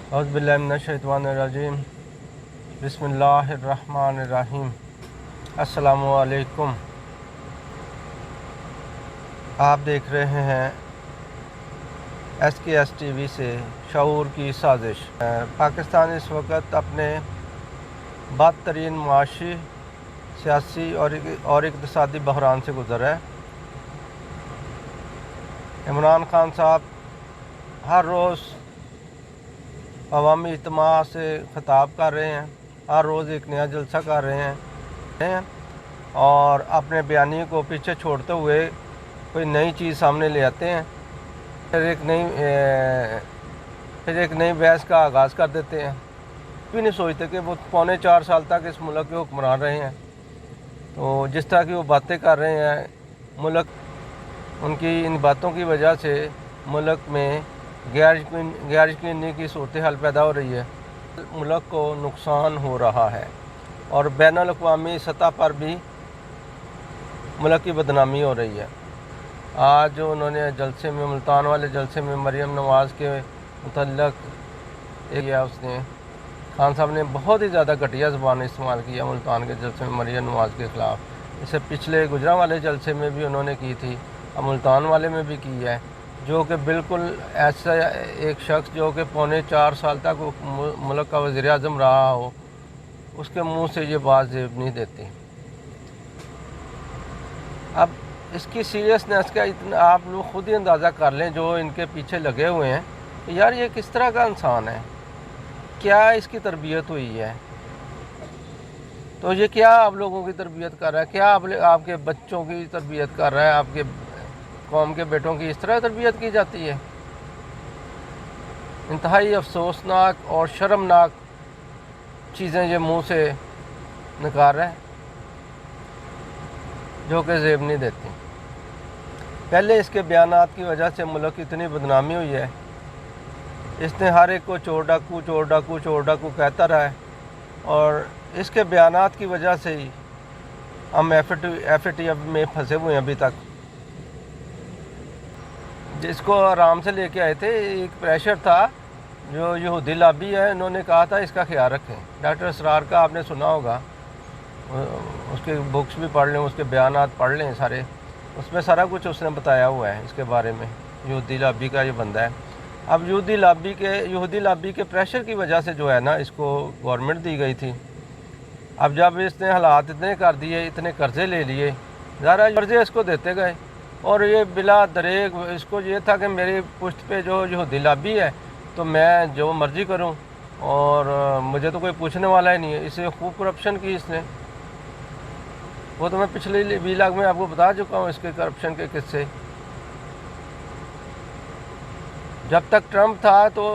औज़ु बिल्लाहि मिनश शैतानिर रजीम। बिस्मिल्लाहिर रहमानिर रहीम। अस्सलामु अलैकुम। आप देख रहे हैं SKS TV से शऊर की साजिश। पाकिस्तान इस वक्त अपने बदतरीन माशी, सियासी और इक़्तिसादी बहरान से गुज़र है। इमरान खान साहब हर रोज़ अवामी इज्तिमा से ख़िताब कर रहे हैं, हर रोज़ एक नया जलसा कर रहे हैं और अपने बयानी को पीछे छोड़ते हुए कोई नई चीज़ सामने ले आते हैं। फिर एक नई बहस का आगाज़ कर देते हैं। भी नहीं सोचते कि वो 4.25 साल तक इस मुल्क के हुक्मरान रहे हैं, तो जिस तरह की वो बातें कर रहे हैं, मुल्क उनकी इन बातों की वजह से मुल्क में गैर यकीनी की सूरत हाल पैदा हो रही है। मुल्क को नुकसान हो रहा है और बैनुल अक़वामी सतह पर भी मुल्क की बदनामी हो रही है। आज जो उन्होंने जलसे में, मुल्तान वाले जलसे में मरीम नवाज़ के मुतल्लक़ किया, उसने खान साहब ने बहुत ही ज़्यादा घटिया ज़बान इस्तेमाल किया मुल्तान के जलसे में मरीम नवाज़ के ख़िलाफ़। इससे पिछले गुजरा वाले जलसे में भी उन्होंने की थी, अब मुल्तान वाले में भी की है, जो कि बिल्कुल ऐसा एक शख्स जो कि 4.25 साल तक मुल्क का वज़ीर आज़म रहा हो, उसके मुंह से ये बात ज़ेब नहीं देती। अब इसकी सीरियसनेस का इतना आप लोग ख़ुद ही अंदाज़ा कर लें, जो इनके पीछे लगे हुए हैं, कि यार ये किस तरह का इंसान है, क्या इसकी तरबियत हुई है। तो ये क्या आप लोगों की तरबियत कर रहा है, क्या आपके बच्चों की तरबियत कर रहा है, आपके कौम के बेटों की इस तरह तरबियत की जाती है। इंतहाई अफसोसनाक और शर्मनाक चीज़ें ये मुंह से निकाल रहा है, जो कि ज़ेब नहीं देती। पहले इसके बयानात की वजह से मुल्क की इतनी बदनामी हुई है, इसने हर एक को चोर डाकू चोर डाकू चोर डाकू कहता रहा है, और इसके बयानात की वजह से ही हम FATF में फंसे हुए हैं अभी तक। जिसको आराम से लेके आए थे, एक प्रेशर था, जो यहूदी लॉबी है, इन्होंने कहा था इसका ख्याल रखें। डॉक्टर असरार का आपने सुना होगा, उसके बुक्स भी पढ़ लें, उसके बयानात पढ़ लें सारे, उसमें सारा कुछ उसने बताया हुआ है इसके बारे में। यहूदी लॉबी का ये बंदा है। अब यहूदी लॉबी के प्रेशर की वजह से जो है ना, इसको गवर्नमेंट दी गई थी। अब जब इसने हालात इतने कर दिए, इतने कर्ज़े ले लिए, ज़रा कर्ज़े इसको देते गए, और ये बिला दरेग इसको ये था कि मेरी पुश्त पे जो यहूदी लॉबी है, तो मैं जो मर्ज़ी करूं और मुझे तो कोई पूछने वाला ही नहीं है। इसे खूब करप्शन की इसने, वो तो मैं पिछले व्लॉग में आपको बता चुका हूँ इसके करप्शन के किस्से। जब तक ट्रंप था तो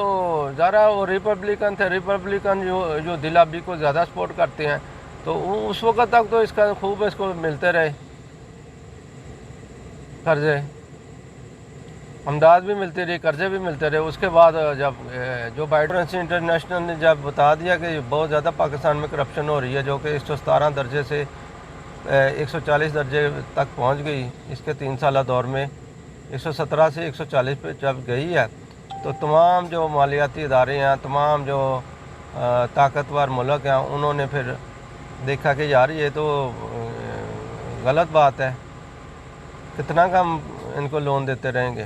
ज़रा वो रिपब्लिकन थे, रिपब्लिकन जो लॉबी को ज़्यादा सपोर्ट करते हैं, तो उस वक्त तक तो इसका खूब इसको मिलते रहे कर्ज़े, अमदाद भी मिलती रही, कर्ज़े भी मिलते रहे। उसके बाद जब जो बाइडेन इंटरनेशनल ने जब बता दिया कि बहुत ज़्यादा पाकिस्तान में करप्शन हो रही है, जो कि 117 दर्जे से 140 दर्जे तक पहुंच गई इसके 3 साल दौर में, 117 से 140 पे जब गई है, तो तमाम जो मालियाती इदारे हैं, तमाम जो ताकतवर मुल्क हैं, उन्होंने फिर देखा कि यार ये तो गलत बात है, कितना कम इनको लोन देते रहेंगे,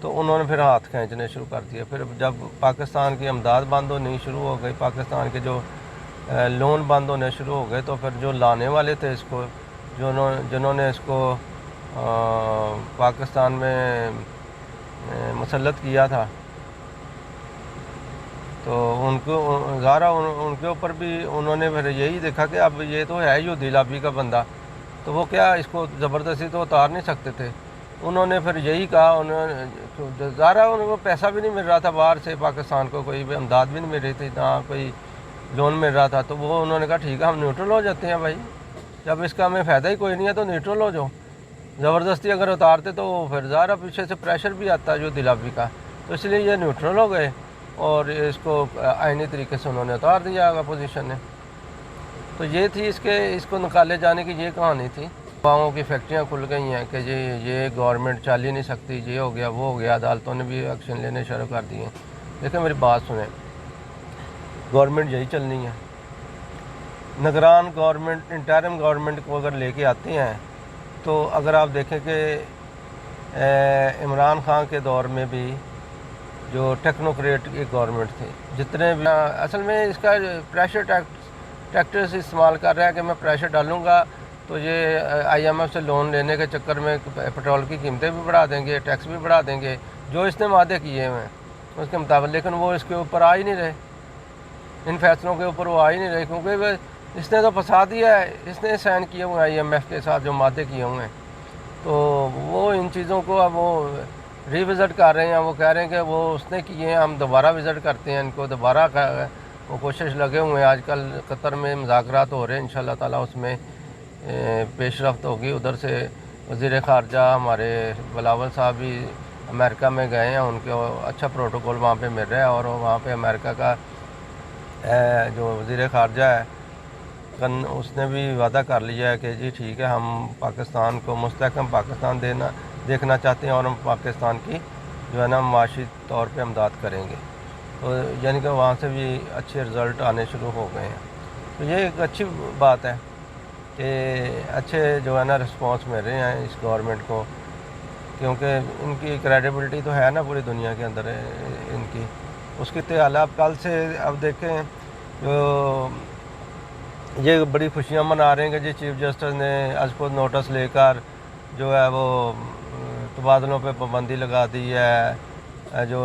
तो उन्होंने फिर हाथ खींचने शुरू कर दिया। फिर जब पाकिस्तान की अमदाद बंद होनी शुरू हो गई, पाकिस्तान के जो लोन बंद होने शुरू हो गए, तो फिर जो लाने वाले थे इसको, जिन्होंने इसको पाकिस्तान में मुसल्लत किया था, तो उनके ऊपर भी उन्होंने फिर यही देखा कि अब ये तो है यहूदी लॉबी का बंदा, तो वो क्या इसको ज़बरदस्ती तो उतार नहीं सकते थे। उन्होंने फिर यही कहा, उन्होंने ज़ारा उनको पैसा भी नहीं मिल रहा था बाहर से, पाकिस्तान को कोई भी अमदाद भी नहीं मिल रही थी, ना कोई लोन मिल रहा था, तो वो उन्होंने कहा ठीक है हम न्यूट्रल हो जाते हैं भाई, जब इसका हमें फ़ायदा ही कोई नहीं है तो न्यूट्रल हो जाओ। ज़बरदस्ती अगर उतारते तो फिर ज़ारा पीछे से प्रेशर भी आता है जो लॉबी का, तो इसलिए ये न्यूट्रल हो गए और इसको आईनी तरीके से उन्होंने उतार दिया अपोजिशन ने। तो ये थी इसको निकाले जाने की ये कहानी थी। अफवाहों की फैक्ट्रियाँ खुल गई हैं कि ये गवर्नमेंट चल ही नहीं सकती, ये हो गया वो हो गया, अदालतों ने भी एक्शन लेने शुरू कर दिए। देखिए मेरी बात सुने, गवर्नमेंट यही चलनी है। निगरान गवर्नमेंट इंटरिम गवर्नमेंट को अगर लेके आते हैं तो अगर आप देखें कि इमरान खान के दौर में भी जो टेक्नोक्रेट की गवर्नमेंट थी, जितने भी असल में इसका प्रेशर टैक्टिक्स इस्तेमाल कर रहा है कि मैं प्रेशर डालूंगा तो ये IMF से लोन लेने के चक्कर में पेट्रोल की कीमतें भी बढ़ा देंगे, टैक्स भी बढ़ा देंगे, जो इसने वादे किए हैं उसके मुताबिक। लेकिन वो इसके ऊपर आ ही नहीं रहे, इन फैसलों के ऊपर वो आ ही नहीं रहे, क्योंकि इसने तो फंसा दिया है, इसने साइन किए हुए हैं IMF के साथ जो वादे किए हुए हैं। तो वो इन चीज़ों को अब वो रिविज़िट कर रहे हैं, वो कह रहे हैं कि वो उसने किए हैं, हम दोबारा विज़िट करते हैं इनको, दोबारा वो कोशिश लगे हुए हैं। आजकल कतर में मुज़ाकरात हो रहे हैं, इंशाअल्लाह ताला उसमें पेशरफ्त होगी। उधर से वज़ीर ख़ारजा हमारे बिलावल साहब भी अमेरिका में गए हैं, उनको अच्छा प्रोटोकॉल वहाँ पे मिल रहा है। और वहाँ पे अमेरिका का जो वज़ीर ख़ारजा है उसने भी वादा कर लिया है कि जी ठीक है, हम पाकिस्तान को मुस्तहकम पाकिस्तान देखना चाहते हैं और हम पाकिस्तान की जो है ना माशी तौर पे इमदाद करेंगे। तो यानी कि वहाँ से भी अच्छे रिज़ल्ट आने शुरू हो गए हैं। तो ये एक अच्छी बात है कि अच्छे जो है ना रिस्पॉन्स मिल रहे हैं इस गवर्नमेंट को, क्योंकि इनकी क्रेडिबिलिटी तो है ना पूरी दुनिया के अंदर इनकी। उसके तहत आप कल से अब देखें जो ये बड़ी खुशियां मना रहे हैं कि जी चीफ जस्टिस ने आज खुद नोटिस लेकर जो है वो तबादलों पे पाबंदी लगा दी है, जो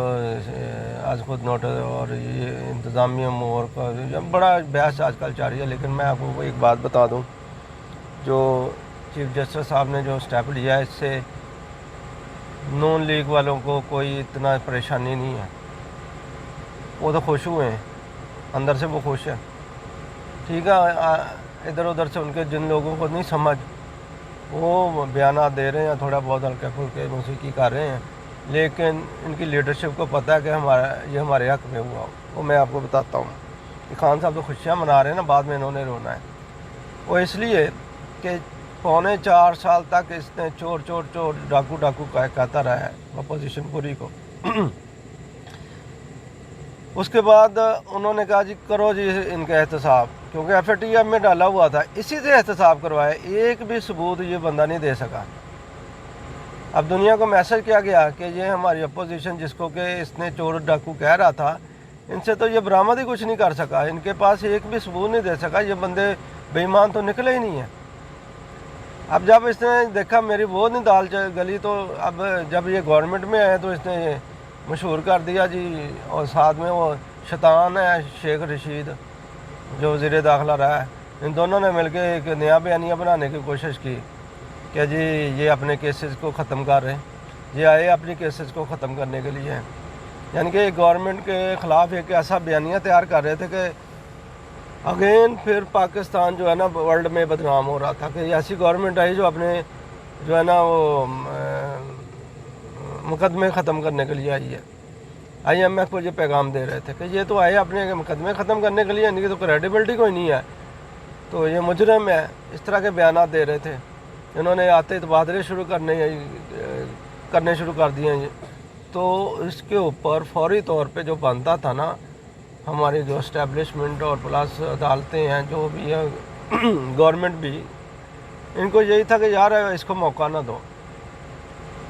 आज खुद नोटिस। और ये इंतज़ामी अमूर का बड़ा बहस आजकल जारी है। लेकिन मैं आपको एक बात बता दूं, जो चीफ जस्टिस साहब ने जो स्टेप लिया है, इससे नून लीग वालों को कोई इतना परेशानी नहीं है, वो तो खुश हुए हैं, अंदर से वो खुश है। ठीक है, इधर उधर से उनके जिन लोगों को नहीं समझ, वो बयाना दे रहे हैं, थोड़ा बहुत हल्के फुल्के मौसीकी कर रहे हैं, लेकिन इनकी लीडरशिप को पता है कि ये हमारे हक़ में हुआ। वो मैं आपको बताता हूँ कि खान साहब तो खुशियाँ मना रहे हैं ना, बाद में इन्होंने रोना है। वो इसलिए कि 4.25 साल तक इसने चोर चोर चोर डाकू डाकू कहता रहा है अपोजिशन पूरी को। उसके बाद उन्होंने कहा जी करो जी इनका एहतसाब, क्योंकि FATF में डाला हुआ था, इसी से एहतसाब करवाए। एक भी सबूत ये बंदा नहीं दे सका। अब दुनिया को मैसेज किया गया कि ये हमारी अपोजिशन, जिसको कि इसने चोर डाकू कह रहा था, इनसे तो ये बरामद ही कुछ नहीं कर सका, इनके पास एक भी सबूत नहीं दे सका, ये बंदे बेईमान तो निकले ही नहीं है। अब जब इसने देखा मेरी वो नहीं दाल गली, तो अब जब ये गवर्नमेंट में आए तो इसने मशहूर कर दिया जी। और साथ में वो शैतान है शेख रशीद जो वज़ीर दाखिला रहा है, इन दोनों ने मिलकर एक नया बयानिया बनाने की कोशिश की कि जी ये अपने केसेस को ख़त्म कर रहे हैं, ये आए अपनी केसेस को ख़त्म करने के लिए। यानी कि गवर्नमेंट के ख़िलाफ़ एक ऐसा बयानिया तैयार कर रहे थे कि अगेन फिर पाकिस्तान जो है ना वर्ल्ड में बदनाम हो रहा था कि ऐसी गवर्नमेंट आई जो अपने जो है ना वो मुकदमे ख़त्म करने के लिए आई है। IMF को ये पैगाम दे रहे थे कि ये तो आए अपने मुकदमे ख़त्म करने के लिए, इनकी तो क्रेडिबिलिटी कोई नहीं है, तो ये मुजरम है। इस तरह के बयान दे रहे थे। इन्होंने आते तबादले करने शुरू कर दिए। तो इसके ऊपर फौरी तौर पे जो बनता था ना, हमारी जो इस्टेब्लिशमेंट और प्लस अदालतें हैं जो भी है गवर्नमेंट भी, इनको यही था कि यार इसको मौका ना दो,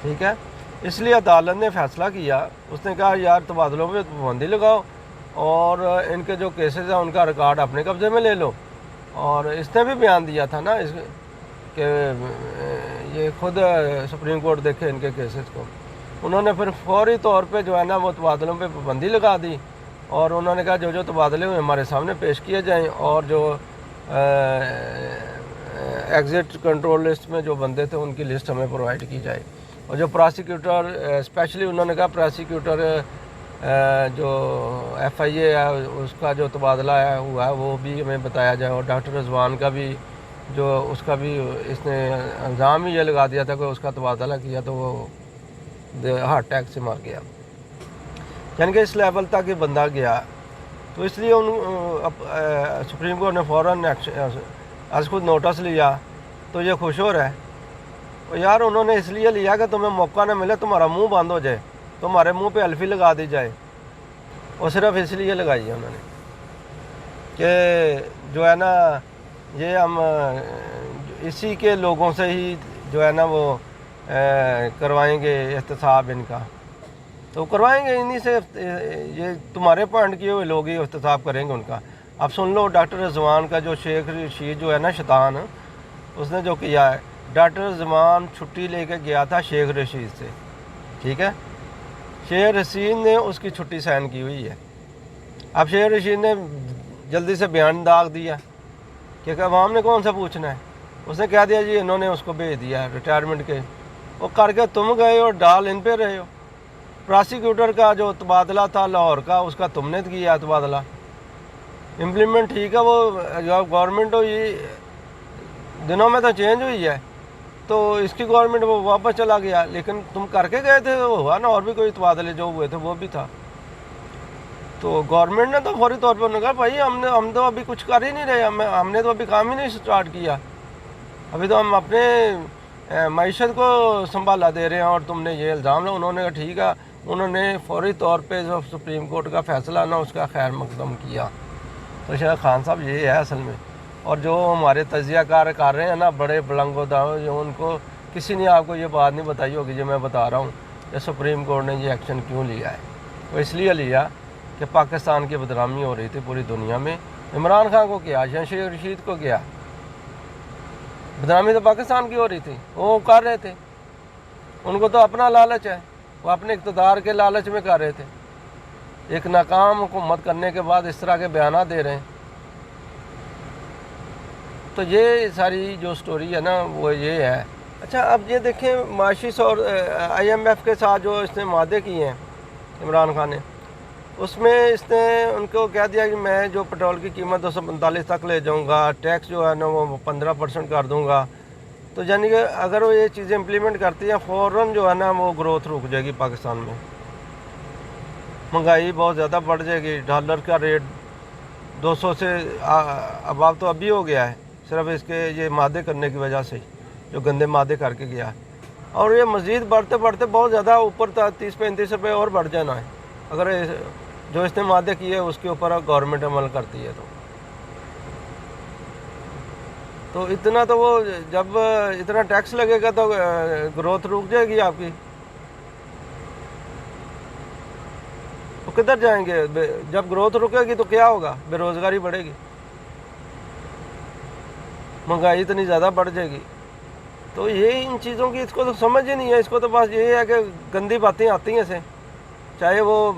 ठीक है। इसलिए अदालत ने फ़ैसला किया, उसने कहा यार तबादलों पे पाबंदी लगाओ और इनके जो केसेस हैं उनका रिकॉर्ड अपने कब्ज़े में ले लो। और इसने भी बयान दिया था ना कि ये खुद सुप्रीम कोर्ट देखे इनके केसेस को। उन्होंने फिर फौरी तौर पे जो है ना वो तबादलों पे पाबंदी लगा दी और उन्होंने कहा जो जो तबादले हुए हमारे सामने पेश किए जाएँ और जो एग्ज़िट कंट्रोल लिस्ट में जो बंदे थे उनकी लिस्ट हमें प्रोवाइड की जाए। और जो प्रोसिक्यूटर स्पेशली उन्होंने कहा प्रोसिक्यूटर जो FIA है उसका जो तबादला है हुआ है वो भी हमें बताया जाए। और डॉक्टर रिजवान का भी जो उसका भी इसने इल्ज़ाम ही ये लगा दिया था कि उसका तबादला किया तो वो हार्ट अटैक से मर गया। यानी कि इस लेवल तक ये बंदा गया। तो इसलिए सुप्रीम कोर्ट ने फ़ौरन आज खुद नोटिस लिया तो ये खुश हो रहा है। और यार उन्होंने इसलिए लिया कि तुम्हें मौका ना मिले, तुम्हारा मुंह बंद हो जाए, तुम्हारे मुंह पे अल्फी लगा दी जाए, और सिर्फ इसलिए लगाई है उन्होंने। کہ جو ہے نا یہ ہم اسی کے لوگوں سے ہی جو ہے نا وہ کروائیں گے احتساب ان کا، تو کروائیں گے انہی سے، یہ تمہارے پوائنٹ کیے ہوئے لوگ ہی احتساب کریں گے ان کا۔ اب سن لو ڈاکٹر رضوان کا، جو شیخ رشید جو ہے نا شیطان، اس نے جو کیا ہے، ڈاکٹر رضوان چھٹی لے کے گیا تھا شیخ رشید سے، ٹھیک ہے، شیخ رشید نے اس کی چھٹی سائن کی ہوئی ہے۔ اب شیخ رشید نے جلدی سے بیان داغ دیا کہ عوام نے کون سا پوچھنا ہے، اس نے کہہ دیا جی انہوں نے اس کو بھیج دیا ریٹائرمنٹ کے، وہ کر کے تم گئے اور ڈال ان پہ رہے ہو۔ پراسیکیوٹر کا جو تبادلہ تھا لاہور کا، اس کا تم نے کیا تبادلہ، امپلیمنٹ ٹھیک ہے، وہ جو گورنمنٹ ہوئی دنوں میں تو چینج ہوئی ہے، تو اس کی گورنمنٹ وہ واپس چلا گیا، لیکن تم کر کے گئے تھے، وہ ہوا نا، اور بھی کوئی تبادلے جو ہوئے تھے وہ بھی تھا۔ تو گورنمنٹ نے تو فوری طور پر کہا بھائی ہم تو ابھی کچھ کر ہی نہیں رہے، ہم نے تو ابھی کام ہی نہیں سٹارٹ کیا، ابھی تو ہم اپنے معیشت کو سنبھالا دے رہے ہیں، اور تم نے یہ الزام لو۔ انہوں نے کہا ٹھیک ہے، انہوں نے فوری طور پہ جو سپریم کورٹ کا فیصلہ نا اس کا خیر مقدم کیا۔ تو شیخ خان صاحب یہ ہے اصل میں، اور جو ہمارے تجزیہ کار کر رہے ہیں نا بڑے بلنگ و داؤ، جو ان کو کسی نے آپ کو یہ بات نہیں بتائی ہوگی جو میں بتا رہا ہوں کہ سپریم کورٹ نے یہ ایکشن کیوں لیا ہے۔ وہ اس لیے لیا کہ پاکستان کی بدنامی ہو رہی تھی پوری دنیا میں۔ عمران خان کو کیا، شیخ رشید کو کیا، بدنامی تو پاکستان کی ہو رہی تھی، وہ کر رہے تھے، ان کو تو اپنا لالچ ہے، وہ اپنے اقتدار کے لالچ میں کر رہے تھے۔ ایک ناکام حکومت کرنے کے بعد اس طرح کے بیانات دے رہے ہیں۔ تو یہ ساری جو سٹوری ہے نا وہ یہ ہے۔ اچھا اب یہ دیکھیں معاشی اور IMF کے ساتھ جو اس نے معاہدے کیے ہیں عمران خان نے، اس میں اس نے ان کو کہہ دیا کہ میں جو پٹرول کی قیمت 245 تک لے جاؤں گا، ٹیکس جو ہے نا وہ 15% کر دوں گا، تو یعنی کہ اگر وہ یہ چیزیں امپلیمنٹ کرتی ہیں فوراً جو ہے نا وہ گروتھ رک جائے گی پاکستان میں، مہنگائی بہت زیادہ بڑھ جائے گی، ڈالر کا ریٹ 200 سے اب تو ابھی ہو گیا ہے، صرف اس کے یہ معاہدے کرنے کی وجہ سے، جو گندے معاہدے کر کے گیا، اور یہ مزید بڑھتے بڑھتے بہت زیادہ اوپر 30-35 روپے اور بڑھ جانا ہے اگر جو اس نے معاہدے کیے اس کے اوپر گورنمنٹ عمل کرتی ہے تو اتنا تو وہ جب اتنا ٹیکس لگے گا تو گروتھ رک جائے گی آپ کی، تو کدھر جائیں گے؟ جب گروتھ رکے گی تو کیا ہوگا؟ بے روزگاری بڑھے گی، مہنگائی اتنی زیادہ بڑھ جائے گی۔ تو یہ ان چیزوں کی اس کو تو سمجھ ہی نہیں ہے، اس کو تو بس یہ ہے کہ گندی باتیں آتی ہیں اسے، چاہے وہ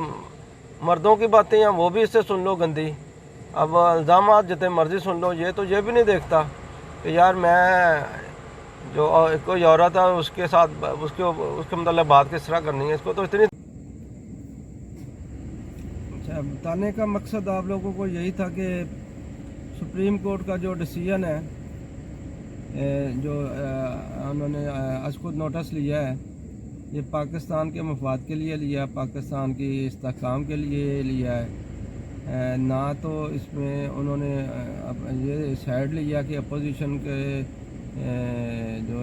مردوں کی باتیں ہیں وہ بھی اس سے سن لو گندی، اب الزامات جتنے مرضی سن لو، یہ تو یہ بھی نہیں دیکھتا کہ یار میں جو کوئی عورت ہے اس کے ساتھ اس کے متعلق بات کس طرح کرنی ہے، اس کو تو اتنی۔ اچھا بتانے کا مقصد آپ لوگوں کو یہی تھا کہ سپریم کورٹ کا جو ڈیسیژن ہے، جو انہوں نے از خود نوٹس لیا ہے، یہ پاکستان کے مفاد کے لیے لیا، پاکستان کی استحکام کے لیے لیا ہے، نہ تو اس میں انہوں نے یہ سائڈ لیا کہ اپوزیشن کے جو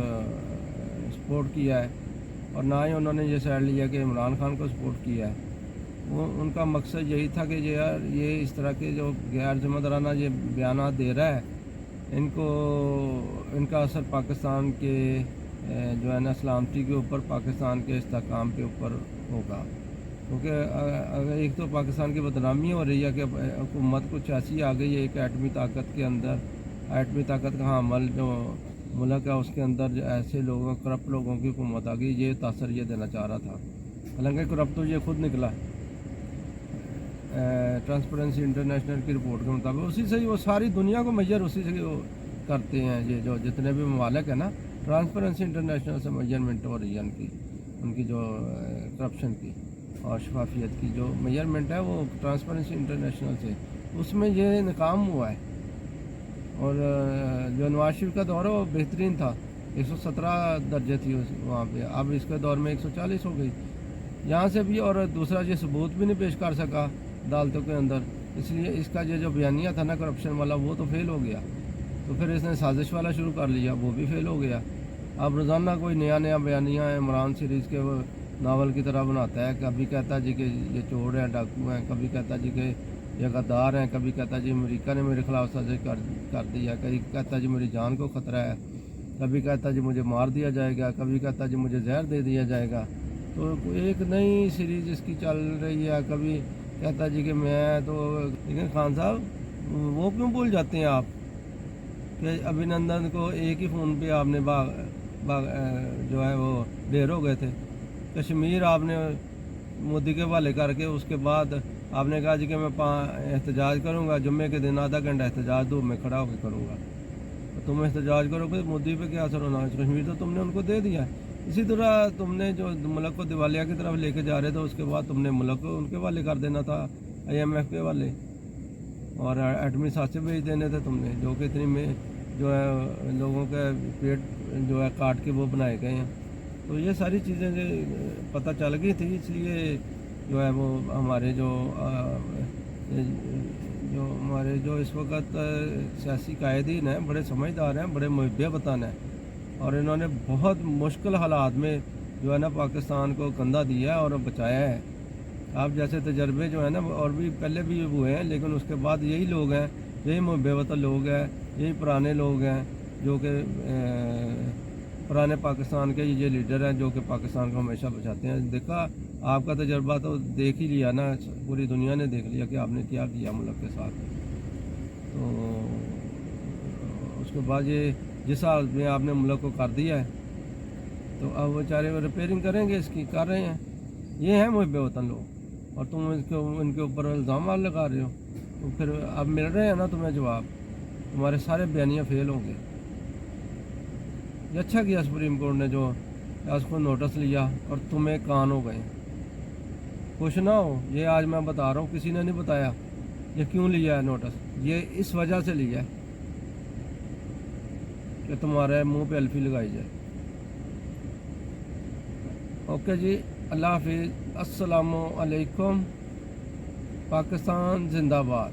سپورٹ کیا ہے، اور نہ ہی انہوں نے یہ سائڈ لیا کہ عمران خان کو سپورٹ کیا ہے۔ وہ ان کا مقصد یہی تھا کہ یہ اس طرح کے جو غیر ذمہ دارانہ یہ بیانات دے رہا ہے، ان کا اثر پاکستان کے جو ہے نا سلامتی کے اوپر، پاکستان کے استحکام کے اوپر ہوگا، کیونکہ اگر ایک تو پاکستان کی بدنامی ہو رہی ہے کہ حکومت کچھ ایسی آ گئی ہے ایک ایٹمی طاقت کے اندر، ایٹمی طاقت کا حامل جو ملک ہے اس کے اندر ایسے لوگوں، کرپٹ لوگوں کی حکومت آ گئی، یہ تاثر یہ دینا چاہ رہا تھا، حالانکہ کرپٹ تو یہ خود نکلا ٹرانسپیرنسی انٹرنیشنل کی رپورٹ کے مطابق، اسی سے وہ ساری دنیا کو میجر اسی سے وہ کرتے ہیں، یہ جو جتنے بھی ممالک ہیں نا، ٹرانسپیرنسی انٹرنیشنل سے میجرمنٹ ہو رہی ہے ان کی جو کرپشن کی اور شفافیت کی جو میجرمنٹ ہے وہ ٹرانسپیرنسی انٹرنیشنل سے، اس میں یہ ناکام ہوا ہے۔ اور جو نواز شریف کا دور ہے وہ بہترین تھا، 117 درجے تھی وہاں پہ، اب اس کے دور میں 140 ہو گئی یہاں سے بھی، اور دوسرا یہ ثبوت بھی نہیں پیش کر سکا عدالتوں کے اندر، اس لیے اس کا یہ جو بیانیہ تھا نا کرپشن والا وہ تو فیل ہو گیا، تو پھر اس نے سازش والا شروع کر لیا، وہ بھی فیل ہو گیا۔ اب روزانہ کوئی نیا بیانیہ عمران سیریز کے ناول کی طرح بناتا ہے، کبھی کہتا جی کہ یہ چور ہیں، ڈاکو ہیں، کبھی کہتا جی کہ ये गद्दार हैं। कभी कहता जी अमेरिका ने मेरे खिलाफ साजिश कर दिया, कभी कहता जी मेरी जान को ख़तरा है, कभी कहता जी मुझे मार दिया जाएगा, कभी कहता जी मुझे जहर दे दिया जाएगा। तो एक नई सीरीज़ इसकी चल रही है। कभी कहता जी कि मैं तो, लेकिन खान साहब वो क्यों भूल जाते हैं आप कि अभिनंदन को एक ही फ़ोन पे आपने जो है वो ढेर हो गए थे। कश्मीर आपने मोदी के हवाले करके उसके बाद आपने कहा जी कि मैं एहतजाज करूँगा, जुम्मे के दिन आधा घंटा एहतजाज धूप में खड़ा होकर करूँगा। तो तुम एहतजाज करोगे, मोदी पे क्या असर होना? कश्मीर तो तुमने उनको दे दिया। इसी तरह तुमने जो मुल्क को दिवालिया की तरफ लेके जा रहे थे, उसके बाद तुमने मुल्क को उनके हवाले कर देना था, IMF के हवाले, और एटमी साँचे भेज देने थे तुमने, जो कि इतनी में जो है लोगों के पेट जो है काट के वो बनाए गए हैं। तो ये सारी चीज़ें पता चल गई थी, इसलिए जो है वो हमारे जो हमारे जो इस वक्त सियासी कायदीन हैं, बड़े समझदार हैं, बड़े मुहब्बत वतन हैं, और इन्होंने बहुत मुश्किल हालात में जो है ना पाकिस्तान को कंधा दिया है और बचाया है। आप जैसे तजर्बे जो है ना और भी पहले भी हुए हैं, लेकिन उसके बाद यही लोग हैं, यही मुहब्बत वतन लोग हैं, यही पुराने लोग हैं जो कि पुराने पाकिस्तान के ये लीडर हैं जो कि पाकिस्तान को हमेशा बचाते हैं। देखा, आपका तजर्बा तो देख ही लिया ना, पूरी दुनिया ने देख लिया कि आपने क्या किया मुल्क के साथ। तो उसके बाद ये जिस हाल में आपने मुल्क को कर दिया है, तो अब बेचारे रिपेयरिंग करेंगे, इसकी कर रहे हैं। ये हैं मुहब्बत वतन लोग, और तुम इनके ऊपर इल्ज़ाम लगा रहे हो। तो फिर अब मिल रहे हैं ना तुम्हें जवाब, तुम्हारे सारे बयानियाँ फेल होंगे। ये अच्छा किया सुप्रीम कोर्ट ने जो उसको नोटिस लिया और तुम्हें कान हो गए। खुश ना हो, ये आज मैं बता रहा हूँ, किसी ने नहीं बताया ये क्यों लिया है नोटिस। ये इस वजह से लिया है कि तुम्हारे मुंह पे अल्फी लगाई जाए। ओके जी, अल्लाह हाफिज़, अस्सलामु अलैकुम, पाकिस्तान जिंदाबाद।